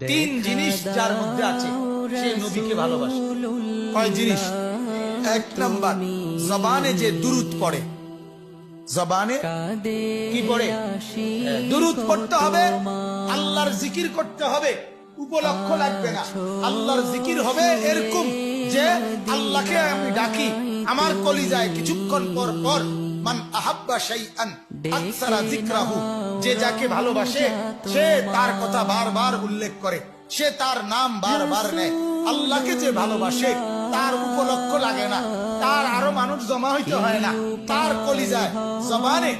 তিন জিনিস যার মধ্যে আছে সে নবীকে ভালোবাসে। কয় জিনিস? এক নাম্বার, জবানে যে দুরূদ পড়ে। জবানে কি পড়ে? দুরূদ পড়তে হবে, আল্লাহর জিকির করতে হবে। উপলক্ষ লাগবে না, আল্লাহর জিকির হবে এরকম যে আল্লাহকে আমি ডাকি, আমার কলিজায় কিছুক্ষণ পর পর মান আহাব্বা শাইআন আকসারা যিকরাহু, যে যাকে ভালোবাসে সে তার কথা বারবার উল্লেখ করে, সে তার নাম বারবার নেয়। আল্লাহকে যে ভালোবাসে তার উপলক্ষ লাগে না, তার আরো মানুষ জমা হইতে হয় না, তার কলিজায় জবানে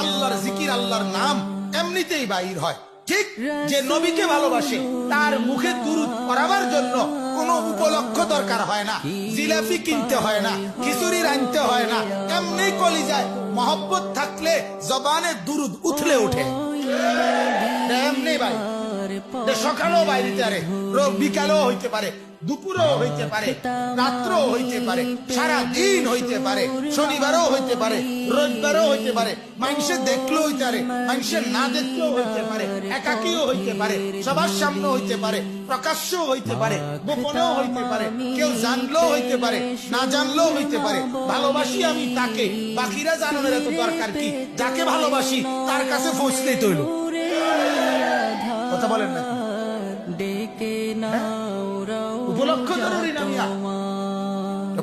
আল্লাহর জিকির আল্লাহর নাম এমনিতেই বাইর হয়। ঠিক যে নবীকে ভালোবাসে তার মুখে দুরূদ পড়াবার জন্য কোনো উপলক্ষ দরকার হয় না, জিলাপি কিনতে হয় না, খিচুড়ি রাঁধতে হয় না, এমনি কলিজায় মহব্বত থাকলে জবানে দুরূদ উঠলে ওঠে। এমনি ভাই, সকালেও বাইরে পারে, বিকালেও হইতে পারে, দুপুরও হইতে পারে, রাত্রও হইতে পারে, সারা দিন হইতে পারে, শনিবারও হইতে পারে, রবিবারও হইতে পারে, মানুষের দেখলেও হইতে পারে, মানুষের না দেখলেও হইতে পারে, একাকীও হইতে পারে, সবার সামনে হইতে পারে, প্রকাশ্যও হইতে পারে, গোপনেও হইতে পারে, কেউ জানলেও হইতে পারে, না জানলেও হইতে পারে। ভালোবাসি আমি তাকে, বাকিরা জানানোর এত দরকার কি? যাকে ভালোবাসি তার কাছে পৌঁছলেই তৈল। কথা বলেন না? উপলক্ষ জরুরি না মিয়া,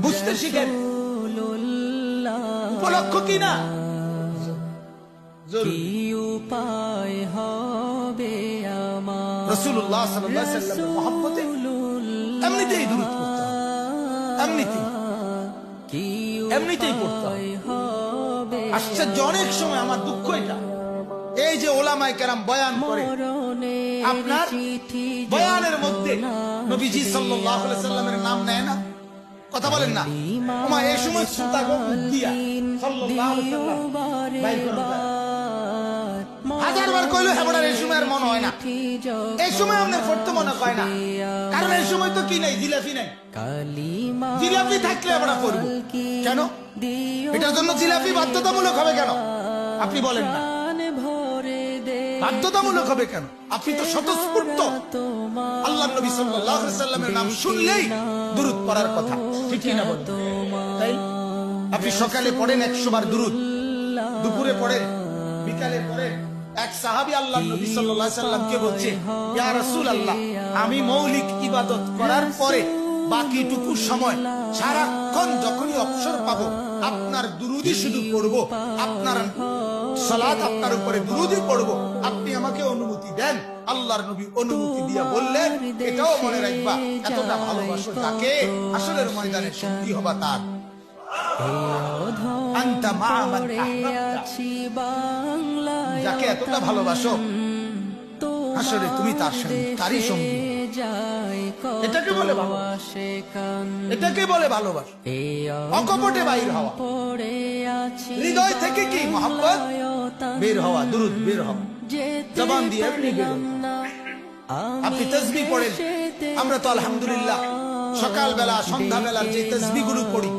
বুঝতে শিখেন উপলক্ষ কি না উপায় হবে আমার রাসূলুল্লাহ সাল্লাল্লাহু আলাইহি ওয়াসাল্লামের মহব্বতে এমনিতেই দুরূদ পড়তে হবে, এমনিতেই পড়তে হবে। আশ্চর্য, অনেক সময় আমার দুঃখ এটা, এই যে ওলামায়ে কেরাম বয়ান করে, আপনার বয়ানের মধ্যে নবীজি সাল্লাল্লাহু আলাইহি সাল্লামের নাম নেয় না, কথা বলেন না। ওমা এই সময় শ্রোতাগণ দিয়া সাল্লাল্লাহু আলাইহি সাল্লাম বাইর করুন, হাজারবার কইলো হেবড়ার এই সময় আর মনে হয় না, এই সময় আমাদের পড়তে মনে হয় না, কারণ এই সময় তো কি নাই, জিলাপি নাই। জিলাপি থাকলে আমরা পড়বো কেন? এটার জন্য জিলাপি বাধ্যতামূলক হবে কেন? আপনি বলেন না, বাধ্যতামূলক হবে কেন? আপনি তো স্বতঃস্ফূর্ত আল্লাহর নবী সাল্লাল্লাহু আলাইহি সাল্লামের নাম শুনলেই দুরূদ পড়ার কথা, ঠিক না বলেন? তাই আপনি সকালে পড়েন 100 বার দুরূদ, দুপুরে পড়েন, বিকালে পড়েন। এক সাহাবী আল্লাহর নবী সাল্লাল্লাহু আলাইহি সাল্লামকে বলছে, ইয়া রাসূলুল্লাহ, আমি মৌলিক ইবাদত করার পরে বাকিটুকু সময় সারাক্ষণ যখনই অবসর পাবো আপনার দুরূদই শুধু পড়বো, আপনার সালাত আপনার উপরে দুরূদই পড়বো, আপনি আমাকে অনুমতি দেন। আল্লাহর নবী অনুমতি দিয়ে বললেন, এটাও মনে রাখবা, এতটা ভালোবাসো তাকে, আসলের ময়দানে সঙ্গী হবা তার। আনতা মা মান আহবাবতা, যাকে এতটা ভালোবাসো আসলে তুমি তার সঙ্গে, তারই সঙ্গী। এটাকে বলে ভালোবাসা, এটাকে বলে ভালোবাসা, অকপটে বাইর হওয়া, হৃদয় থেকে কি মহব্বত বের হওয়া, দুরূদ বের হওয়া, জবান দিয়ে এমনি বের হওয়া। আপনি তাসবিহ পড়েন, আমরা তো আলহামদুলিল্লাহ সকালবেলা সন্ধ্যাবেলার যে তাসবিহ গুলো পড়ি,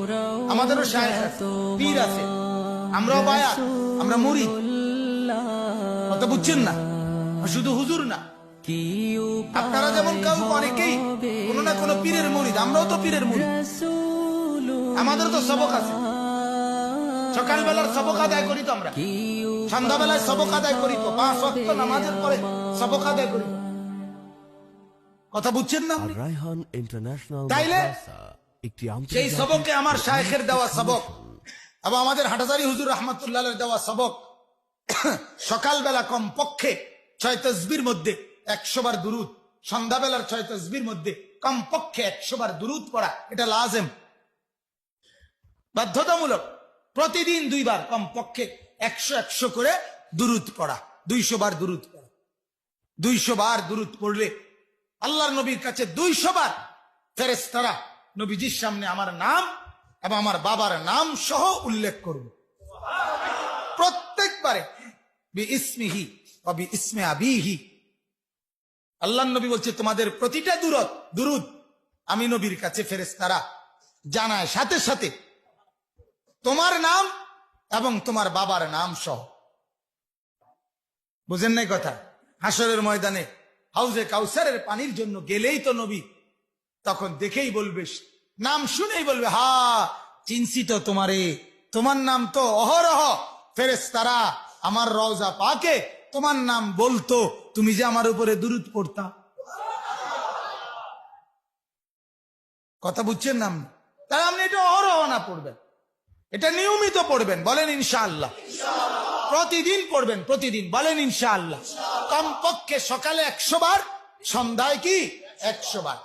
আমাদেরও শায়েখ আছে, পীর আছে, আমরাও বায়াত, আমরা মুরিদ, কথা বুঝছেন না? শুধু হুজুর না, আপনারা যেমন কাউ অনেকেই কোন না কোন পীরের মুরিদ, আমরাও তো পীরের মুরিদ, আমাদের তো সবক আছে। সকালবেলার সবক আদায় করি তো আমরা, সন্ধ্যাবেলায় সবক আদায় করি তো, 5 ওয়াক্ত নামাজের পরে সবক আদায় করি, কথা বুঝছেন না? তাইলে সেই সবকে আমার শায়েখের দেওয়া সবক এবং আমাদের হাটাজারি হুজুর রাহমাতুল্লাহের দেওয়া সবক, সকালবেলা কম পক্ষে 6 তাসবিহর মধ্যে 100 বার দুরূদ, সন্ধ্যাবেলার 6 তাসবিহর মধ্যে কম পক্ষে 100 বার দুরূদ পড়া, এটা লাজেম, বাধ্যতামূলক। প্রতিদিন 2 বার কম পক্ষে 100 করে দুরূদ পড়া, 200 বার দুরূদ পড়া। 200 বার দুরূদ পড়লে আল্লাহর নবীর কাছে 200 বার ফেরেশতারা নবীজির সামনে আমার নাম এবং আমার বাবার নাম সহ উল্লেখ করবে, প্রত্যেকবারে বিইসমিহি ওয়া বিইসমি আবিহি। আল্লাহর নবী বলছে, তোমাদের প্রতিটা দুরূদ আমি নবীর কাছে ফেরেশতারা জানায় সাথে সাথে তোমার নাম এবং তোমার বাবার নাম সহ। বুঝেন নাই কথা? হাসরের ময়দানে হাউজে কাউসারের পানির জন্য গেলেই তো নবী, তখন দেখেই বলবে, নাম শুনেই বলবে, হা চিনছি তো তোমারে, তোমার নাম তো অহরহ ফেরেশতারা আমার রওজা পাকে তোমার নাম বলতো, তুমি যে আমার উপরে দুরূদ পড়তা। কথা বুঝছেন নাম, তাই আপনি এটা অহরহ না পড়বেন, এটা নিয়মিত পড়বেন। বলেন ইনশাআল্লাহ। প্রতিদিন পড়বেন, প্রতিদিন বলেন ইনশাআল্লাহ। কমপক্ষে সকালে 100 বার, সন্ধ্যায় কি 100 বার।